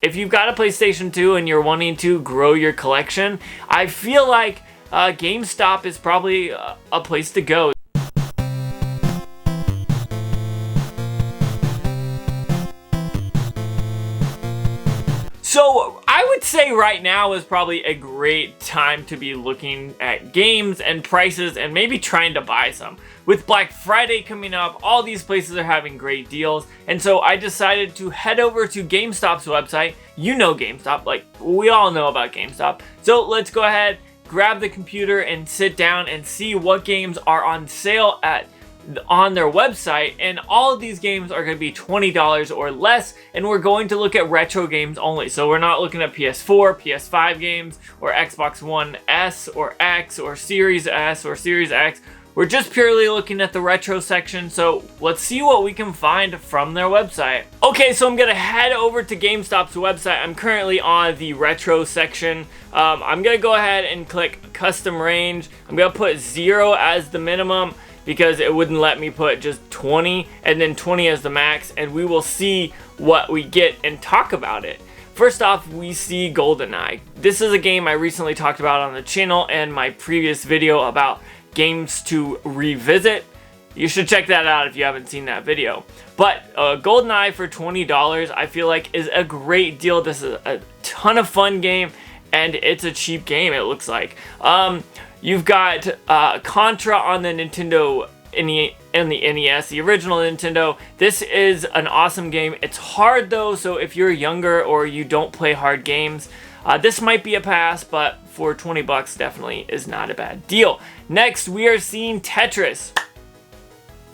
If you've got a PlayStation 2 and you're wanting to grow your collection, I feel like GameStop is probably a place to go. So I would say right now is probably a great time to be looking at games and prices and maybe trying to buy some. With Black Friday coming up, all these places are having great deals, and so I decided to head over to GameStop's website. You know GameStop, like we all know about GameStop. So let's go ahead, grab the computer and sit down and see what games are on sale on their website, and all of these games are going to be $20 or less, and we're going to look at retro games only. So we're not looking at PS4, PS5 games, or Xbox One S or X or Series S or Series X. We're just purely looking at the retro section, so let's see what we can find from their website. Okay, so I'm gonna head over to GameStop's website. I'm currently on the retro section. I'm gonna go ahead and click custom range. I'm gonna put 0 as the minimum, because it wouldn't let me put just 20 and then 20 as the max, and we will see what we get and talk about it. First off, we see GoldenEye. This is a game I recently talked about on the channel and my previous video about Games to Revisit. You should check that out if you haven't seen that video. But GoldenEye for $20 I feel like is a great deal. This is a ton of fun game, and it's a cheap game, it looks like. You've got Contra on the Nintendo and the NES, the original Nintendo. This is an awesome game. It's hard though, so if you're younger or you don't play hard games, this might be a pass, but for 20 bucks definitely is not a bad deal. Next, we are seeing Tetris.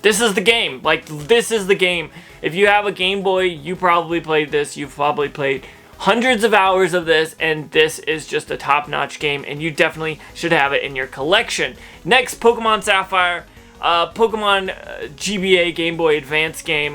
This is the game. Like, this is the game. If you have a Game Boy, you probably played this. You've probably played hundreds of hours of this, and this is just a top-notch game, and you definitely should have it in your collection. Next, Pokemon Sapphire. Pokemon GBA Game Boy Advance game.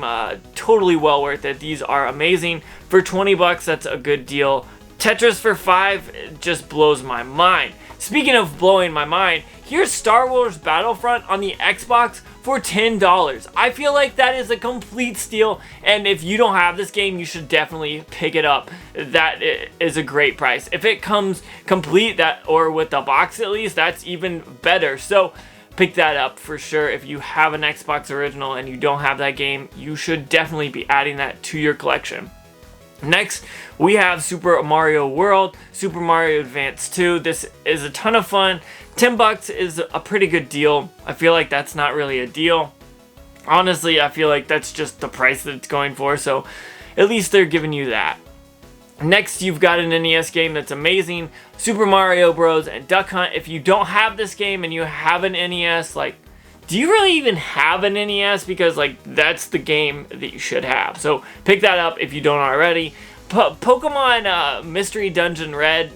Totally well worth it. These are amazing. For 20 bucks, that's a good deal. Tetris for $5 just blows my mind. Speaking of blowing my mind, here's Star Wars Battlefront on the Xbox for $10. I feel like that is a complete steal, and if you don't have this game, you should definitely pick it up. That is a great price. If it comes complete, or with the box at least, that's even better. So pick that up for sure. If you have an Xbox original and you don't have that game, you should definitely be adding that to your collection. Next, we have Super Mario World, Super Mario Advance 2. This is a ton of fun. 10 bucks is a pretty good deal. I feel like that's not really a deal. Honestly, I feel like that's just the price that it's going for, so at least they're giving you that. Next, you've got an NES game that's amazing, Super Mario Bros. And Duck Hunt. If you don't have this game and you have an NES, like, do you really even have an NES? Because, like, that's the game that you should have. So pick that up if you don't already. Pokemon Mystery Dungeon Red,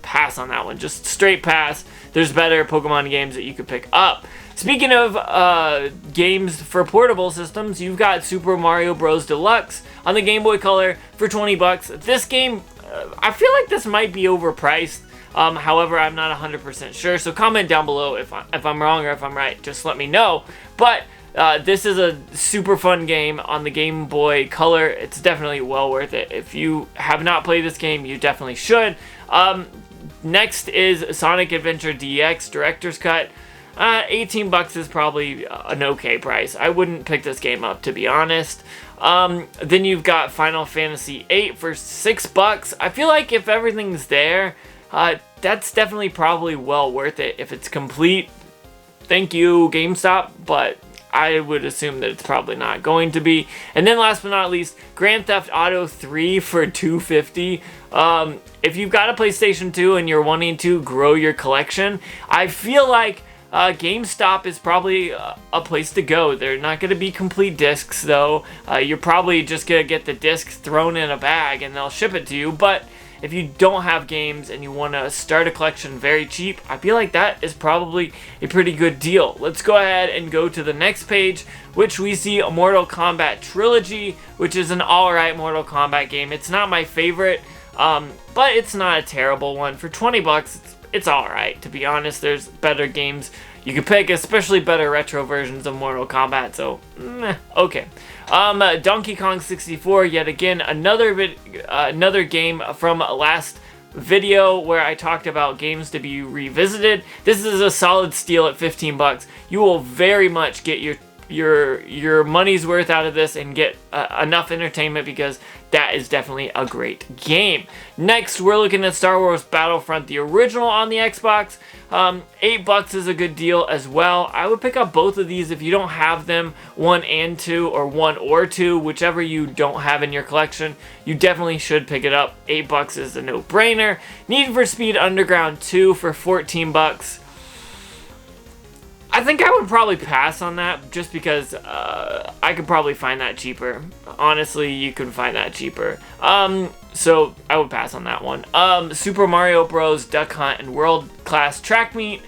pass on that one. Just straight pass. There's better Pokemon games that you could pick up. Speaking of games for portable systems, you've got Super Mario Bros. Deluxe on the Game Boy Color for 20 bucks. This game, I feel like this might be overpriced. However, I'm not 100% sure, so comment down below if I'm wrong or if I'm right. Just let me know. But this is a super fun game on the Game Boy Color. It's definitely well worth it. If you have not played this game, you definitely should. Next is Sonic Adventure DX Director's Cut. 18 bucks is probably an okay price. I wouldn't pick this game up, to be honest. Then you've got Final Fantasy VIII for 6 bucks. I feel like if everything's there, that's definitely probably well worth it. If it's complete, thank you, GameStop, but I would assume that it's probably not going to be. And then last but not least, Grand Theft Auto 3 for $250. If you've got a PlayStation 2 and you're wanting to grow your collection, I feel like GameStop is probably a place to go. They're not going to be complete discs, though. You're probably just going to get the discs thrown in a bag and they'll ship it to you. But if you don't have games and you want to start a collection very cheap, I feel like that is probably a pretty good deal. Let's go ahead and go to the next page, which we see a Mortal Kombat Trilogy, which is an alright Mortal Kombat game. It's not my favorite, but it's not a terrible one. For 20 bucks, it's alright, to be honest. There's better games you can pick, especially better retro versions of Mortal Kombat, so, okay. Donkey Kong 64, yet again, another game from last video where I talked about games to be revisited. This is a solid steal at 15 bucks. You will very much get your money's worth out of this and get enough entertainment, because that is definitely a great game. Next, we're looking at Star Wars Battlefront, the original on the Xbox. 8 bucks is a good deal as well. I would pick up both of these if you don't have them, 1 and 2, or 1 or 2, whichever you don't have in your collection. You definitely should pick it up. 8 bucks is a no-brainer. Need for Speed Underground 2 for 14 bucks. I think I would probably pass on that, just because I could probably find that cheaper. Honestly, you could find that cheaper. So I would pass on that one. Super Mario Bros. Duck Hunt and World Class Track Meet,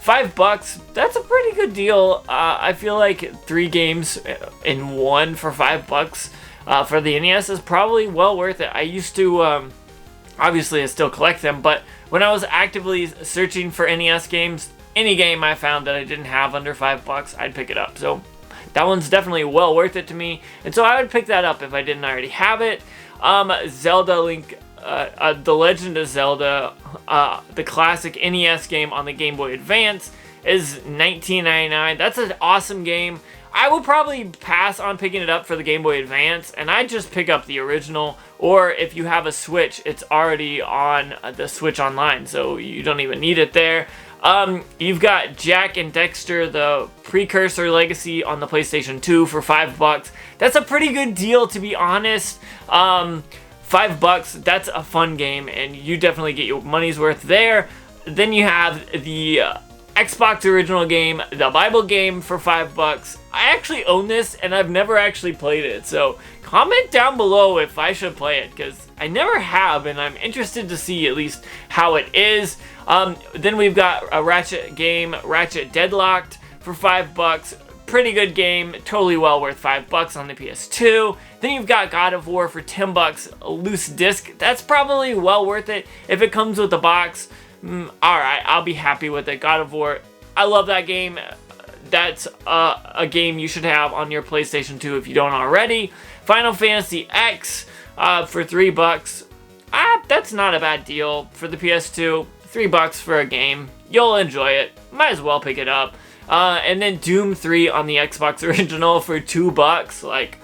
5 bucks. That's a pretty good deal. I feel like 3 games in 1 for 5 bucks for the NES is probably well worth it. I used to, obviously I still collect them, but when I was actively searching for NES games, any game I found that I didn't have under 5 bucks, I'd pick it up. So that one's definitely well worth it to me, and so I would pick that up if I didn't already have it. Zelda Link, The Legend of Zelda, the classic NES game on the Game Boy Advance, is $19.99. That's an awesome game. I will probably pass on picking it up for the Game Boy Advance, and I'd just pick up the original, or if you have a Switch, it's already on the Switch Online, so you don't even need it there. You've got Jak and Daxter, the Precursor Legacy on the PlayStation 2 for 5 bucks. That's a pretty good deal, to be honest. 5 bucks, that's a fun game, and you definitely get your money's worth there. Then you have the Xbox original game, the Bible game, for 5 bucks. I actually own this, and I've never actually played it, so comment down below if I should play it, because I never have, and I'm interested to see at least how it is. Then we've got a Ratchet game, Ratchet Deadlocked, for 5 bucks. Pretty good game, totally well worth 5 bucks on the PS2. Then you've got God of War for 10 bucks, a loose disc. That's probably well worth it if it comes with a box. Alright, I'll be happy with it. God of War, I love that game. That's a game you should have on your PlayStation 2 if you don't already. Final Fantasy X for 3 bucks. That's not a bad deal for the PS2. 3 bucks for a game. You'll enjoy it. Might as well pick it up. And then Doom 3 on the Xbox original for 2 bucks. Like,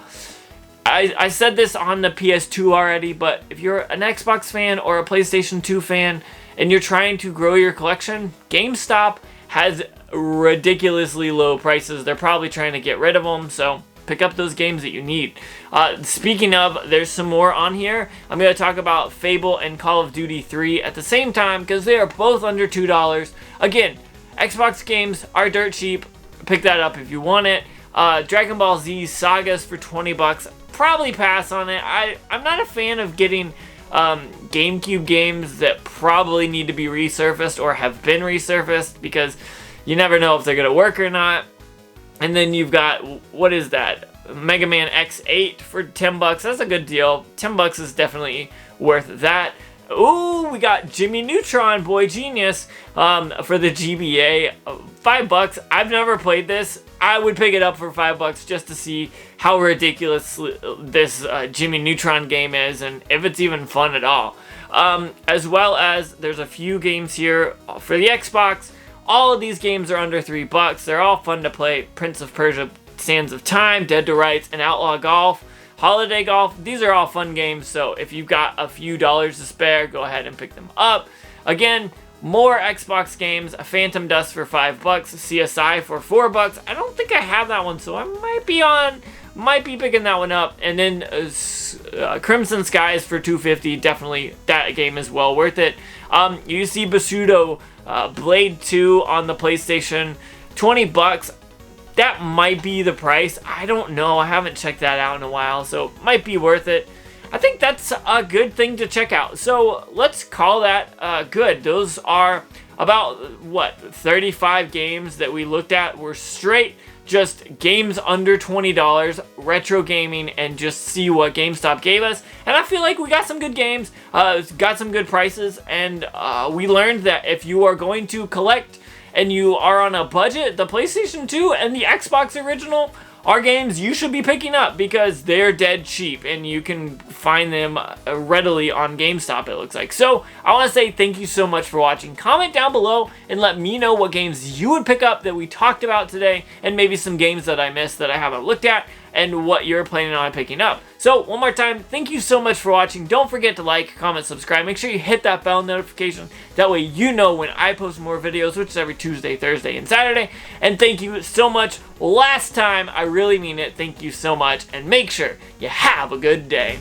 I said this on the PS2 already, but if you're an Xbox fan or a PlayStation 2 fan and you're trying to grow your collection, GameStop has ridiculously low prices. They're probably trying to get rid of them, so pick up those games that you need. Speaking of, there's some more on here. I'm going to talk about Fable and Call of Duty 3 at the same time, because they are both under $2. Again, Xbox games are dirt cheap. Pick that up if you want it. Dragon Ball Z Sagas for 20 bucks. Probably pass on it. I'm not a fan of getting GameCube games that probably need to be resurfaced or have been resurfaced, because you never know if they're going to work or not. And then you've got, what is that? Mega Man X8 for 10 bucks. That's a good deal. 10 bucks is definitely worth that. Ooh, we got Jimmy Neutron, Boy Genius, for the GBA. 5 bucks. I've never played this. I would pick it up for 5 bucks just to see how ridiculous this Jimmy Neutron game is, and if it's even fun at all. As well as, there's a few games here for the Xbox. All of these games are under 3 bucks. They're all fun to play. Prince of Persia, Sands of Time, Dead to Rights, and Outlaw Golf. Holiday Golf, these are all fun games, so if you've got a few dollars to spare, go ahead and pick them up. Again, more Xbox games, Phantom Dust for 5 bucks, CSI for 4 bucks. I don't think I have that one, so I might be picking that one up. And then Crimson Skies for $2.50, definitely that game is well worth it. You see Bushido Blade 2 on the PlayStation, 20 bucks. That might be the price. I don't know. I haven't checked that out in a while, so it might be worth it. I think that's a good thing to check out. So let's call that good. Those are about, what, 35 games that we looked at were straight just games under $20, retro gaming, and just see what GameStop gave us. And I feel like we got some good games, got some good prices, and we learned that if you are going to collect and you are on a budget, the PlayStation 2 and the Xbox original are games you should be picking up because they're dead cheap and you can find them readily on GameStop, it looks like. So I want to say thank you so much for watching. Comment down below and let me know what games you would pick up that we talked about today, and maybe some games that I missed that I haven't looked at, and what you're planning on picking up. So one more time, thank you so much for watching. Don't forget to like, comment, subscribe. Make sure you hit that bell notification. That way you know when I post more videos, which is every Tuesday, Thursday, and Saturday. And thank you so much. Last time, I really mean it. Thank you so much. And make sure you have a good day.